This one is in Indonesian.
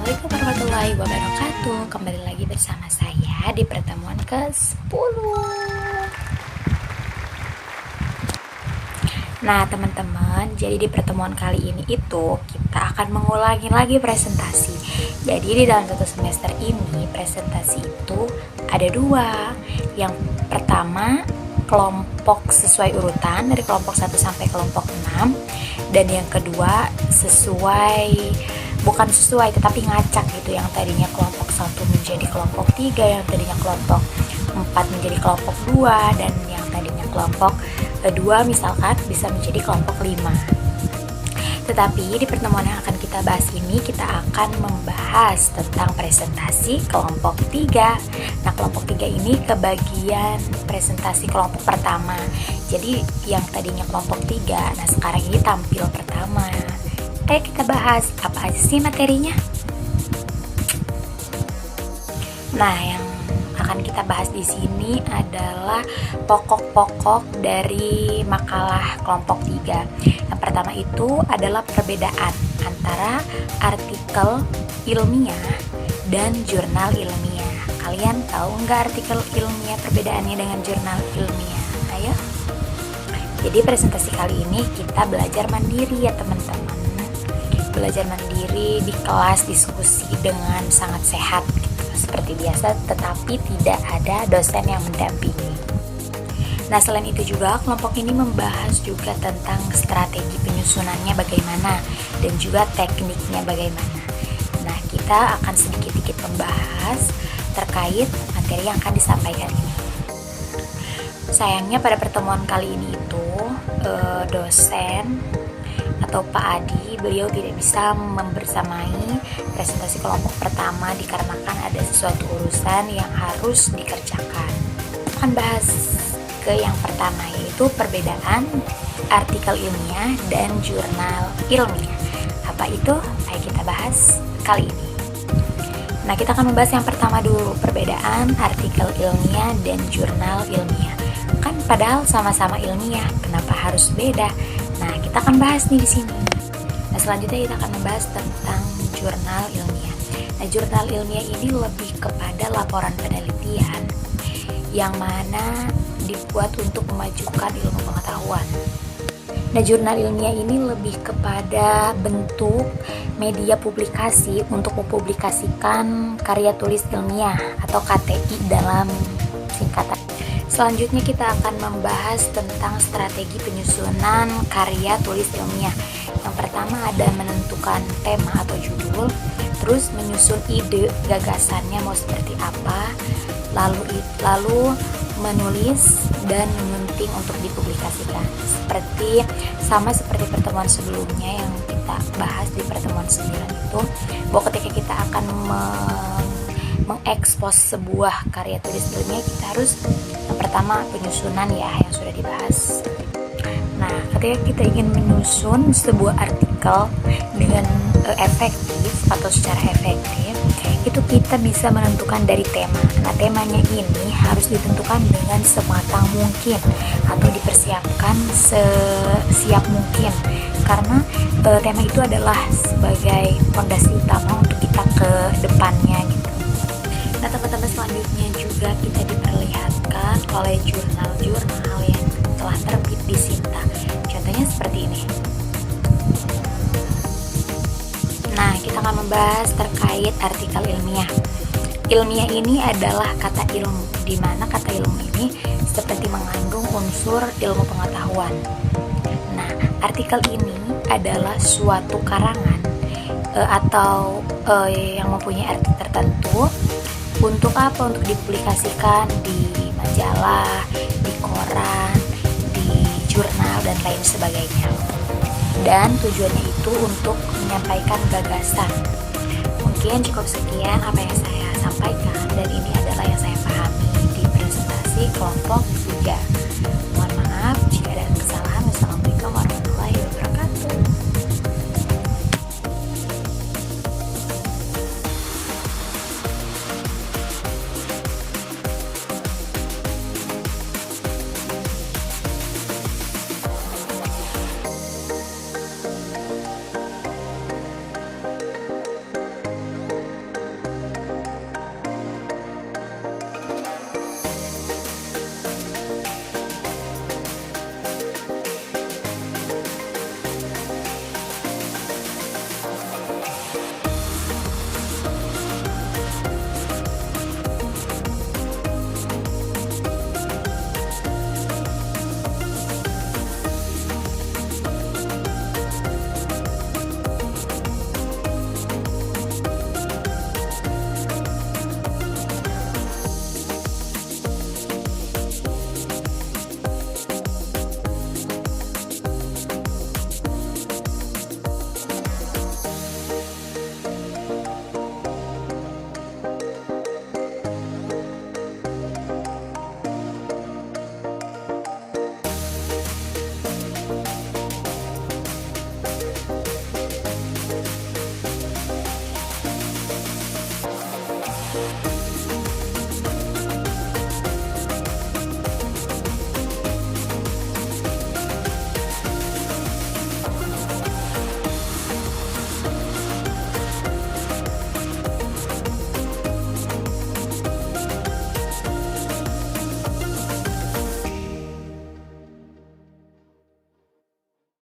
Assalamualaikum warahmatullahi wabarakatuh. Kembali lagi bersama saya di pertemuan ke-10. Nah teman-teman, jadi di pertemuan kali ini itu kita akan mengulangi lagi presentasi. Jadi di dalam satu semester ini presentasi itu ada dua. Yang pertama kelompok sesuai urutan dari kelompok 1 sampai kelompok 6. Dan yang kedua bukan sesuai tetapi ngacak gitu, yang tadinya kelompok 1 menjadi kelompok 3, yang tadinya kelompok 4 menjadi kelompok 2, dan yang tadinya kelompok 2 misalkan bisa menjadi kelompok 5. Tetapi di pertemuan yang akan kita bahas ini kita akan membahas tentang presentasi kelompok 3. Nah kelompok 3 ini kebagian presentasi kelompok pertama. Jadi yang tadinya kelompok 3, nah sekarang ini tampil pertama. Ayo kita bahas apa aja sih materinya. Nah, yang akan kita bahas di sini adalah pokok-pokok dari makalah kelompok 3. Yang pertama itu adalah perbedaan antara artikel ilmiah dan jurnal ilmiah. Kalian tahu nggak artikel ilmiah perbedaannya dengan jurnal ilmiah? Ayo. Jadi presentasi kali ini kita belajar mandiri ya teman-teman. Belajar mandiri di kelas, diskusi dengan sangat sehat gitu, seperti biasa, tetapi tidak ada dosen yang mendampingi. Nah selain itu juga kelompok ini membahas juga tentang strategi penyusunannya bagaimana dan juga tekniknya bagaimana. Nah kita akan sedikit-sedikit membahas terkait materi yang akan disampaikan ini. Sayangnya pada pertemuan kali ini itu dosen atau Pak Adi, beliau tidak bisa membersamai presentasi kelompok pertama dikarenakan ada sesuatu urusan yang harus dikerjakan. Akan bahas ke yang pertama, yaitu perbedaan artikel ilmiah dan jurnal ilmiah. Apa itu? Ayo kita bahas kali ini. Nah kita akan membahas yang pertama dulu, perbedaan artikel ilmiah dan jurnal ilmiah. Kan padahal sama-sama ilmiah, kenapa harus beda? Nah, kita akan bahas nih di sini. Nah, selanjutnya kita akan membahas tentang jurnal ilmiah. Nah, jurnal ilmiah ini lebih kepada laporan penelitian yang mana dibuat untuk memajukan ilmu pengetahuan. Nah, jurnal ilmiah ini lebih kepada bentuk media publikasi untuk mempublikasikan karya tulis ilmiah atau KTI dalam singkatan. Selanjutnya kita akan membahas tentang strategi penyusunan karya tulis ilmiah. Yang pertama ada menentukan tema atau judul, terus menyusun ide gagasannya mau seperti apa, lalu menulis dan menyunting untuk dipublikasikan. Sama seperti pertemuan sebelumnya yang kita bahas di pertemuan 9 itu, bahwa ketika kita akan mengekspos sebuah karya tulis ilmiah, kita harus yang pertama penyusunan ya yang sudah dibahas. Nah ketika kita ingin menyusun sebuah artikel dengan efektif atau secara efektif, itu kita bisa menentukan dari tema. Nah temanya ini harus ditentukan dengan sematang mungkin atau dipersiapkan sesiap mungkin, karena tema itu adalah sebagai fondasi utama untuk kita ke depannya gitu. Nah teman-teman, selanjutnya juga kita diperlihatkan oleh jurnal-jurnal yang telah terbit di Sinta. Contohnya seperti ini. Nah kita akan membahas terkait artikel ilmiah. Ilmiah ini adalah kata ilmu, di mana kata ilmu ini seperti mengandung unsur ilmu pengetahuan. Nah artikel ini adalah suatu karangan atau yang mempunyai arti tertentu. Untuk apa? Untuk dipublikasikan di majalah, di koran, di jurnal, dan lain sebagainya. Dan tujuannya itu untuk menyampaikan gagasan. Mungkin cukup sekian apa yang saya sampaikan, dan ini adalah yang saya pahami di presentasi kelompok 3.